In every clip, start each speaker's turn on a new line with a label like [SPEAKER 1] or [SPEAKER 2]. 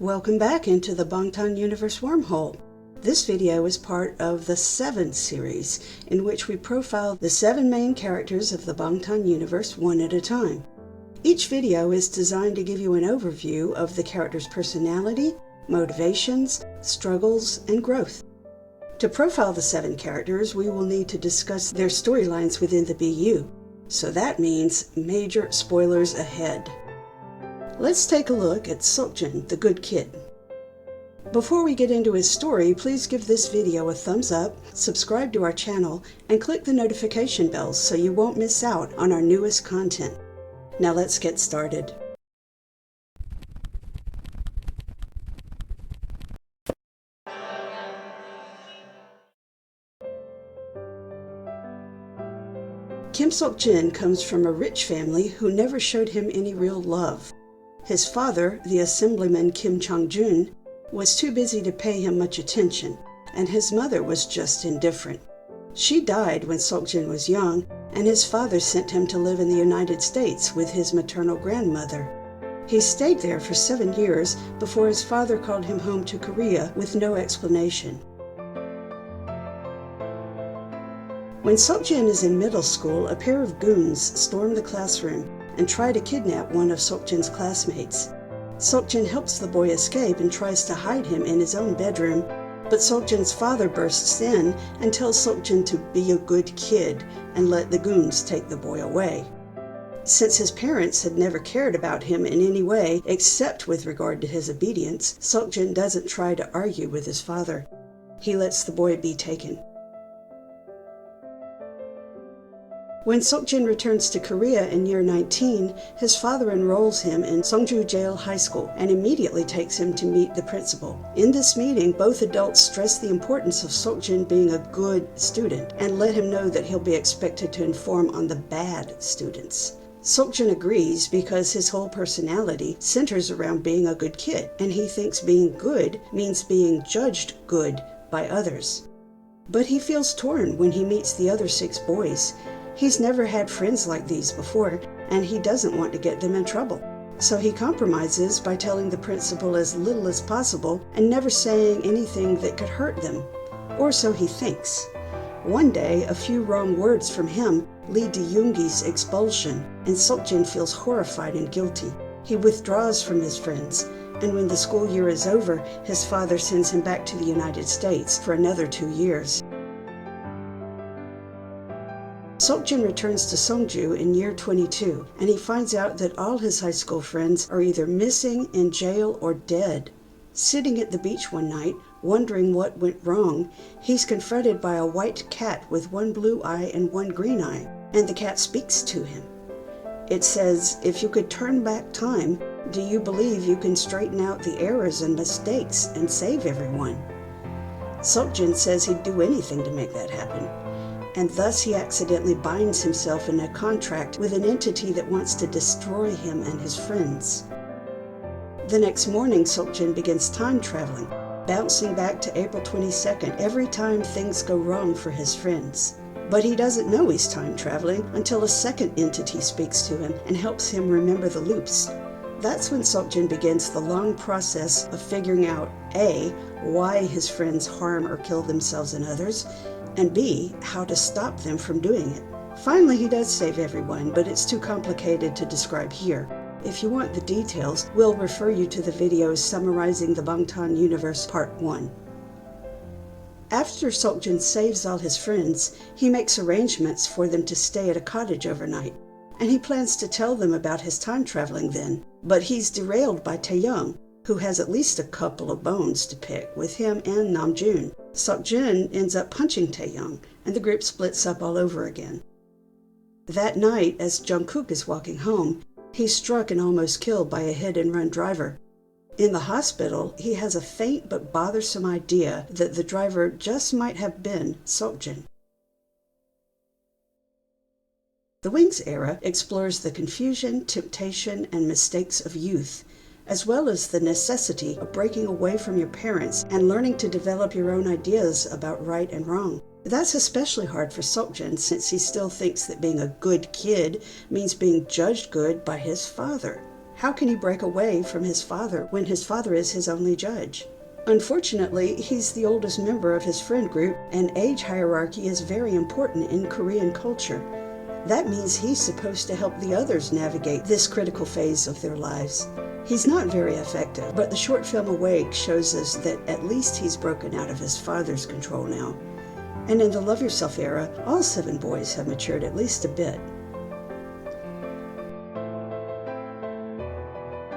[SPEAKER 1] Welcome back into the Bangtan Universe wormhole. This video is part of the 7 series, in which we profile the 7 main characters of the Bangtan Universe one at a time. Each video is designed to give you an overview of the character's personality, motivations, struggles, and growth. To profile the 7 characters, we will need to discuss their storylines within the BU, so that means major spoilers ahead. Let's take a look at SeokJin, the good kid. Before we get into his story, please give this video a thumbs up, subscribe to our channel, and click the notification bells so you won't miss out on our newest content. Now let's get started. Kim SeokJin comes from a rich family who never showed him any real love. His father, the assemblyman Kim Chang-jun, was too busy to pay him much attention, and his mother was just indifferent. She died when SeokJin was young, and his father sent him to live in the United States with his maternal grandmother. He stayed there for 7 years before his father called him home to Korea with no explanation. When SeokJin is in middle school, a pair of goons storm the classroom and try to kidnap one of SeokJin's classmates. SeokJin helps the boy escape and tries to hide him in his own bedroom, but SeokJin's father bursts in and tells SeokJin to be a good kid and let the goons take the boy away. Since his parents had never cared about him in any way except with regard to his obedience, SeokJin doesn't try to argue with his father. He lets the boy be taken. When SeokJin returns to Korea in year 19, his father enrolls him in Songju Jail High School and immediately takes him to meet the principal. In this meeting, both adults stress the importance of SeokJin being a good student and let him know that he'll be expected to inform on the bad students. SeokJin agrees because his whole personality centers around being a good kid, and he thinks being good means being judged good by others. But he feels torn when he meets the other 6 boys. He's never had friends like these before, and he doesn't want to get them in trouble. So he compromises by telling the principal as little as possible and never saying anything that could hurt them. Or so he thinks. One day, a few wrong words from him lead to Yoongi's expulsion, and SeokJin feels horrified and guilty. He withdraws from his friends, and when the school year is over, his father sends him back to the United States for another 2 years. SeokJin returns to Songju in year 22, and he finds out that all his high school friends are either missing, in jail, or dead. Sitting at the beach one night, wondering what went wrong, he's confronted by a white cat with 1 blue eye and 1 green eye, and the cat speaks to him. It says, "If you could turn back time, do you believe you can straighten out the errors and mistakes and save everyone?" SeokJin says he'd do anything to make that happen. And thus he accidentally binds himself in a contract with an entity that wants to destroy him and his friends. The next morning, SeokJin begins time traveling, bouncing back to April 22nd every time things go wrong for his friends. But he doesn't know he's time traveling until a second entity speaks to him and helps him remember the loops. That's when SeokJin begins the long process of figuring out A, why his friends harm or kill themselves and others, and B, how to stop them from doing it. Finally, he does save everyone, but it's too complicated to describe here. If you want the details, we'll refer you to the videos summarizing the Bangtan Universe Part 1. After SeokJin saves all his friends, he makes arrangements for them to stay at a cottage overnight, and he plans to tell them about his time traveling then. But he's derailed by Taeyoung, who has at least a couple of bones to pick with him and Namjoon. SeokJin ends up punching Taeyoung, and the group splits up all over again. That night, as Jungkook is walking home, he's struck and almost killed by a hit-and-run driver. In the hospital, he has a faint but bothersome idea that the driver just might have been SeokJin. The HYYH Era explores the confusion, temptation, and mistakes of youth, as well as the necessity of breaking away from your parents and learning to develop your own ideas about right and wrong. That's especially hard for SeokJin since he still thinks that being a good kid means being judged good by his father. How can he break away from his father when his father is his only judge? Unfortunately, he's the oldest member of his friend group, and age hierarchy is very important in Korean culture. That means he's supposed to help the others navigate this critical phase of their lives. He's not very effective, but the short film Awake shows us that at least he's broken out of his father's control now. And in the Love Yourself era, all 7 boys have matured at least a bit.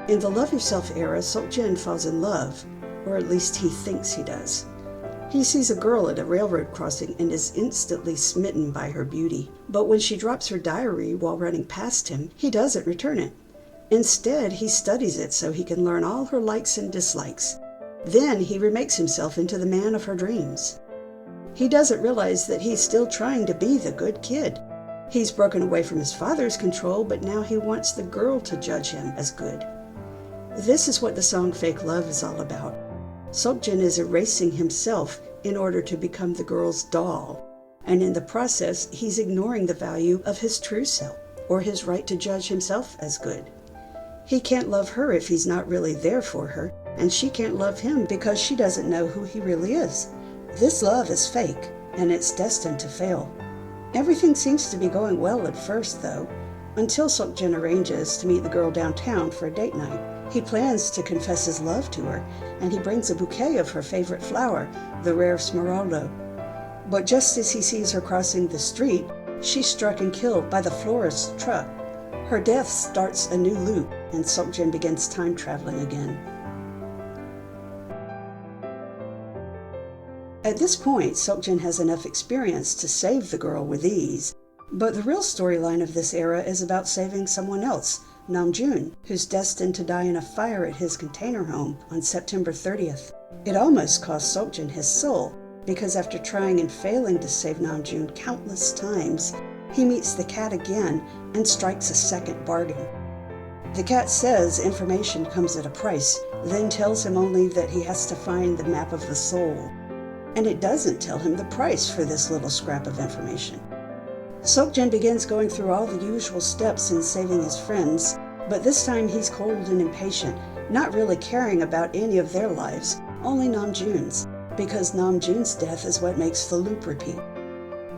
[SPEAKER 1] In the Love Yourself era, SeokJin falls in love, or at least he thinks he does. He sees a girl at a railroad crossing and is instantly smitten by her beauty. But when she drops her diary while running past him, he doesn't return it. Instead, he studies it so he can learn all her likes and dislikes. Then he remakes himself into the man of her dreams. He doesn't realize that he's still trying to be the good kid. He's broken away from his father's control, but now he wants the girl to judge him as good. This is what the song Fake Love is all about. SeokJin is erasing himself in order to become the girl's doll, and in the process, he's ignoring the value of his true self, or his right to judge himself as good. He can't love her if he's not really there for her, and she can't love him because she doesn't know who he really is. This love is fake, and it's destined to fail. Everything seems to be going well at first, though, until SeokJin arranges to meet the girl downtown for a date night. He plans to confess his love to her, and he brings a bouquet of her favorite flower, the rare Smeraldo. But just as he sees her crossing the street, she's struck and killed by the florist's truck. Her death starts a new loop, and SeokJin begins time traveling again. At this point, SeokJin has enough experience to save the girl with ease, but the real storyline of this era is about saving someone else, Namjoon, who's destined to die in a fire at his container home on September 30th. It almost cost SeokJin his soul, because after trying and failing to save Namjoon countless times, he meets the cat again and strikes a second bargain. The cat says information comes at a price, then tells him only that he has to find the map of the soul. And it doesn't tell him the price for this little scrap of information. SeokJin begins going through all the usual steps in saving his friends, but this time he's cold and impatient, not really caring about any of their lives, only Namjoon's, because Namjoon's death is what makes the loop repeat.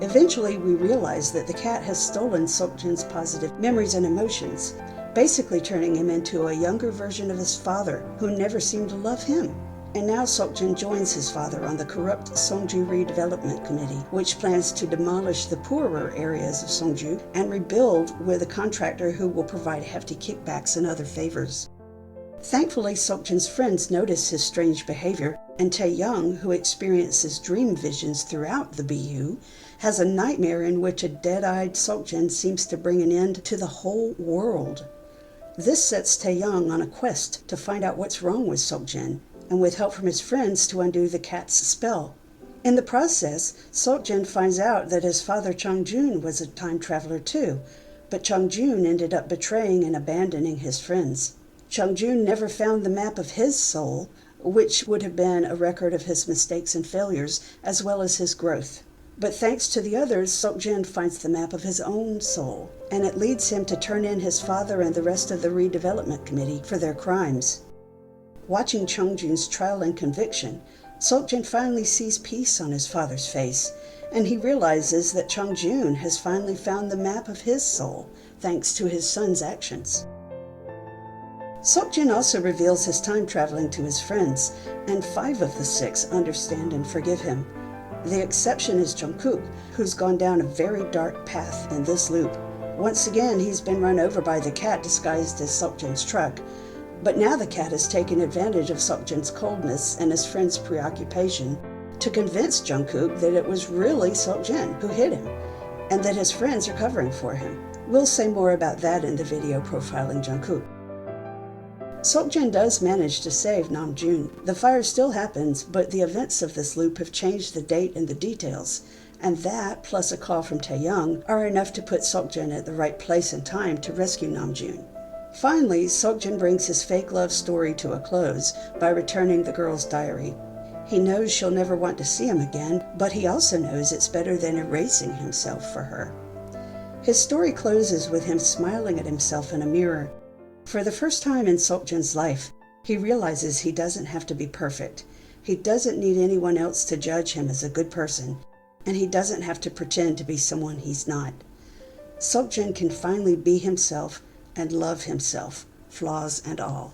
[SPEAKER 1] Eventually, we realize that the cat has stolen SeokJin's positive memories and emotions, basically turning him into a younger version of his father, who never seemed to love him. And now SeokJin joins his father on the corrupt Songju Redevelopment Committee, which plans to demolish the poorer areas of Songju and rebuild with a contractor who will provide hefty kickbacks and other favors. Thankfully, SeokJin's friends notice his strange behavior, and Tae-young, who experiences dream visions throughout the BU, has a nightmare in which a dead-eyed SeokJin seems to bring an end to the whole world. This sets Tae-young on a quest to find out what's wrong with SeokJin, and with help from his friends to undo the cat's spell. In the process, SeokJin finds out that his father Chang-joon was a time traveler too, but Chang-joon ended up betraying and abandoning his friends. Chang-joon never found the map of his soul, which would have been a record of his mistakes and failures, as well as his growth. But thanks to the others, SeokJin finds the map of his own soul, and it leads him to turn in his father and the rest of the redevelopment committee for their crimes. Watching Chang-joon's trial and conviction, SeokJin finally sees peace on his father's face, and he realizes that Chang-joon has finally found the map of his soul, thanks to his son's actions. SeokJin also reveals his time traveling to his friends, and 5 of the 6 understand and forgive him. The exception is Jungkook, who's gone down a very dark path in this loop. Once again, he's been run over by the cat disguised as SeokJin's truck, but now the cat has taken advantage of SeokJin's coldness and his friend's preoccupation to convince Jungkook that it was really SeokJin who hit him, and that his friends are covering for him. We'll say more about that in the video profiling Jungkook. SeokJin does manage to save Namjoon. The fire still happens, but the events of this loop have changed the date and the details, and that, plus a call from Tae-young, are enough to put SeokJin at the right place and time to rescue Namjoon. Finally, SeokJin brings his fake love story to a close by returning the girl's diary. He knows she'll never want to see him again, but he also knows it's better than erasing himself for her. His story closes with him smiling at himself in a mirror. For the first time in SeokJin's life, he realizes he doesn't have to be perfect. He doesn't need anyone else to judge him as a good person, and he doesn't have to pretend to be someone he's not. SeokJin can finally be himself and love himself, flaws and all.